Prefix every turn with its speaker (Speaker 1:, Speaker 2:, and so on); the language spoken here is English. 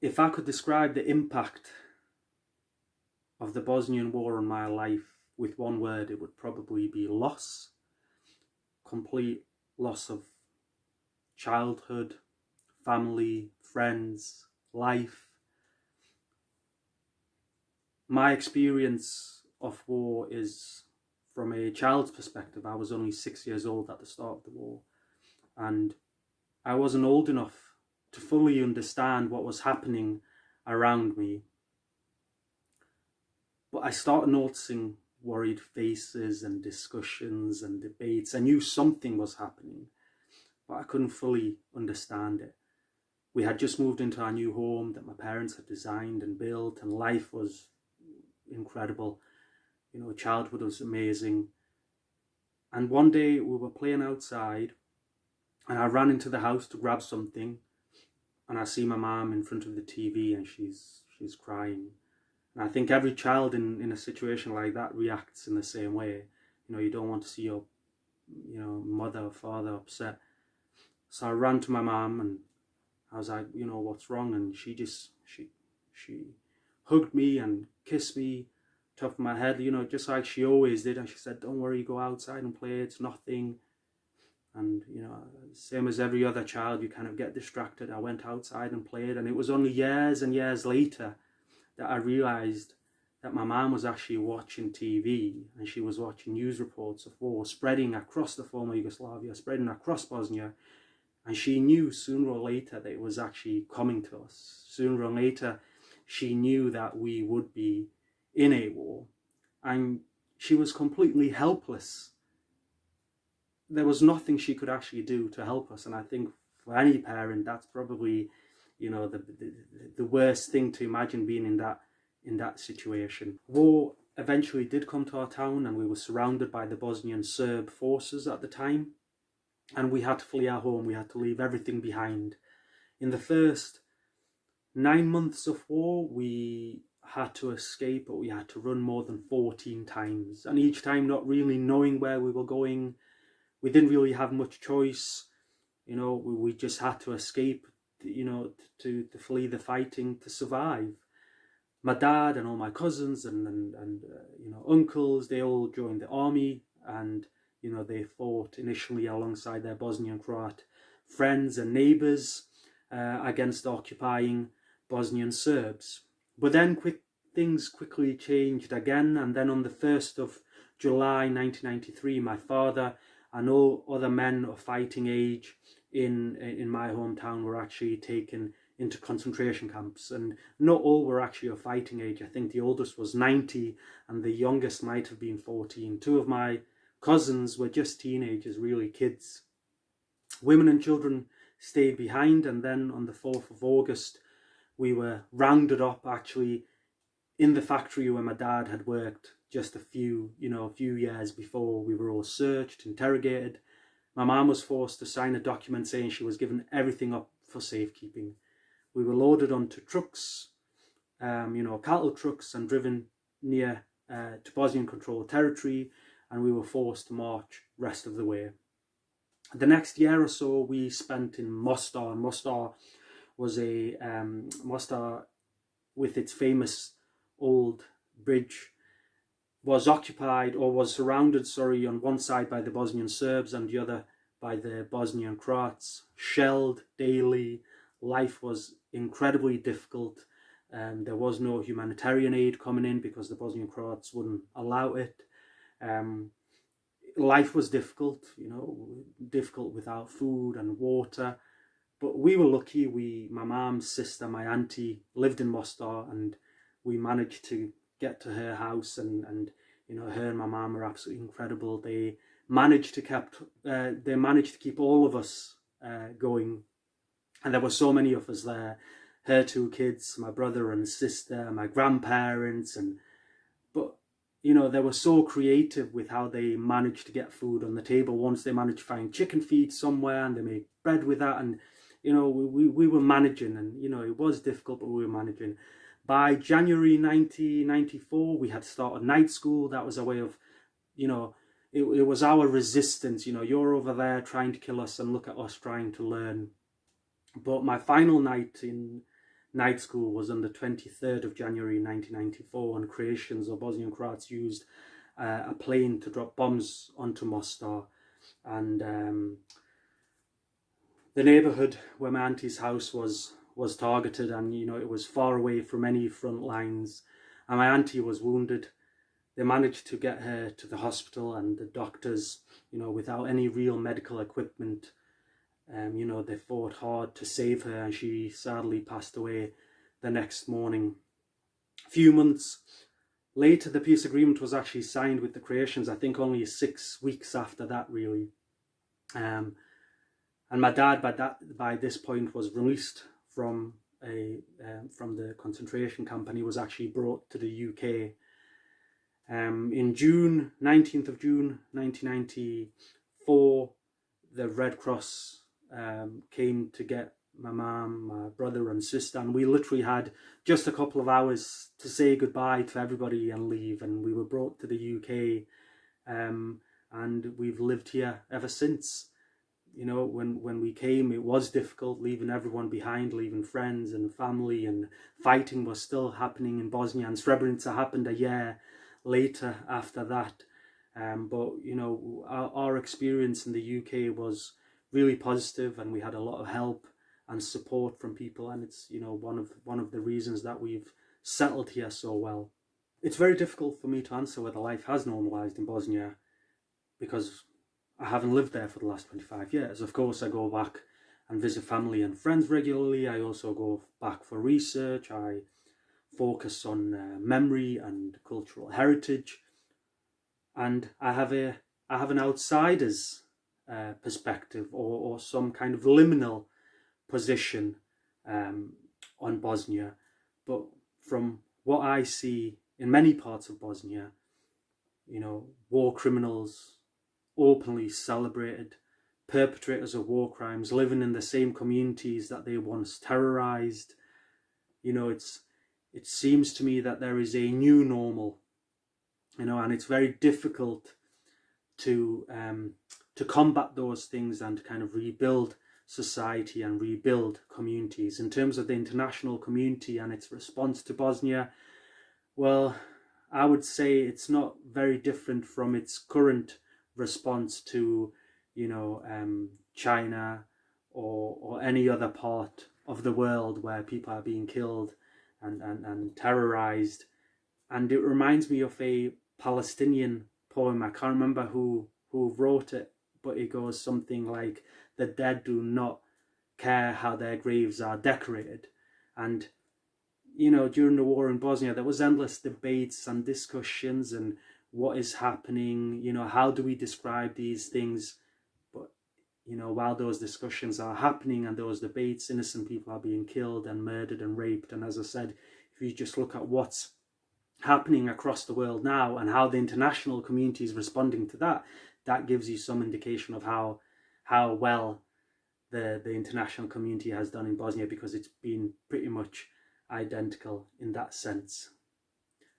Speaker 1: If I could describe the impact of the Bosnian War on my life with one word, it would probably be loss. Complete loss of childhood, family, friends, life. My experience of war is from a child's perspective. I was only 6 years old at the start of the war, and I wasn't old enough to fully understand what was happening around me. But I started noticing worried faces and discussions and debates. I knew something was happening, but I couldn't fully understand it. We had just moved into our new home that my parents had designed and built, and life was incredible. Childhood was amazing. And one day we were playing outside, and I ran into the house to grab something, and I see my mom in front of the TV, and she's crying. And I think every child in a situation like that reacts in the same way. You don't want to see your mother or father upset. So I ran to my mom and I was like, what's wrong? And she hugged me and kissed me, top of my head, just like she always did. And she said, don't worry, go outside and play, it's nothing. And, same as every other child, you kind of get distracted. I went outside and played, and it was only years and years later that I realised that my mum was actually watching TV, and she was watching news reports of war spreading across the former Yugoslavia, spreading across Bosnia. And she knew sooner or later that it was actually coming to us. Sooner or later, she knew that we would be in a war. And she was completely helpless. There was nothing she could actually do to help us. And I think for any parent, that's probably, the worst thing to imagine, being in that situation. War eventually did come to our town, and we were surrounded by the Bosnian Serb forces at the time. And we had to flee our home. We had to leave everything behind. In the first 9 months of war, we had to escape, but we had to run more than 14 times. And each time not really knowing where we were going. We didn't really have much choice. We just had to escape, to flee the fighting, to survive. My dad and all my cousins and uncles, they all joined the army, and they fought initially alongside their Bosnian Croat friends and neighbours against occupying Bosnian Serbs. But then things quickly changed again, and then on the 1st of July 1993, my father and all other men of fighting age in my hometown were actually taken into concentration camps. And not all were actually of fighting age. I think the oldest was 90 and the youngest might have been 14. Two of my cousins were just teenagers, really kids. Women and children stayed behind, and then on the 4th of August, we were rounded up actually in the factory where my dad had worked just a few years before. We were all searched, interrogated. My mum was forced to sign a document saying she was given everything up for safekeeping. We were loaded onto trucks, cattle trucks, and driven near to Bosnian controlled territory, and we were forced to march rest of the way. The next year or so we spent in Mostar, and Mostar was Mostar, with its famous old bridge, was occupied, or was surrounded, on one side by the Bosnian Serbs and the other by the Bosnian Croats, shelled daily. Life was incredibly difficult. There was no humanitarian aid coming in because the Bosnian Croats wouldn't allow it. Life was difficult, difficult without food and water. But we were lucky. My mum's sister, my auntie, lived in Mostar, and we managed to get to her house, and her and my mum are absolutely incredible. They managed to keep all of us going, and there were so many of us there. Her two kids, my brother and sister, my grandparents, but they were so creative with how they managed to get food on the table. Once they managed to find chicken feed somewhere, and they made bread with that, and we were managing, and it was difficult, but we were managing. By January 1994, we had started night school. That was a way of, it was our resistance. You're over there trying to kill us, and look at us trying to learn. But my final night in night school was on the 23rd of January 1994, and Croatians or Bosnian Croats used a plane to drop bombs onto Mostar. And the neighbourhood where my auntie's house was targeted, and it was far away from any front lines, and my auntie was wounded. They managed to get her to the hospital, and the doctors, without any real medical equipment, they fought hard to save her, and she sadly passed away the next morning. A few months later, the peace agreement was actually signed with the Croatians, I think only 6 weeks after that, really. And my dad, by this point, was released from the concentration camp, and he was actually brought to the UK. In 19th of June 1994, the Red Cross came to get my mum, my brother and sister, and we literally had just a couple of hours to say goodbye to everybody and leave, and we were brought to the UK, and we've lived here ever since. When we came, it was difficult, leaving everyone behind, leaving friends and family, and fighting was still happening in Bosnia, and Srebrenica happened a year later after that. But our experience in the UK was really positive, and we had a lot of help and support from people, and it's one of the reasons that we've settled here so well. It's very difficult for me to answer whether life has normalised in Bosnia, because I haven't lived there for the last 25 years. Of course, I go back and visit family and friends regularly. I also go back for research. I focus on memory and cultural heritage, and I have an outsider's perspective, or some kind of liminal position on Bosnia. But from what I see in many parts of Bosnia, war criminals openly celebrated, perpetrators of war crimes living in the same communities that they once terrorized. It seems to me that there is a new normal, and it's very difficult to combat those things and to kind of rebuild society and rebuild communities. In terms of the international community and its response to Bosnia, well, I would say it's not very different from its current response to China or any other part of the world where people are being killed and terrorized. And it reminds me of a Palestinian poem. I can't remember who wrote it, but it goes something like, "The dead do not care how their graves are decorated." And during the war in Bosnia, there was endless debates and discussions, and what is happening, how do we describe these things? But while those discussions are happening and those debates, innocent people are being killed and murdered and raped. And as I said, if you just look at what's happening across the world now and how the international community is responding to that gives you some indication of how well the international community has done in Bosnia, because it's been pretty much identical in that sense.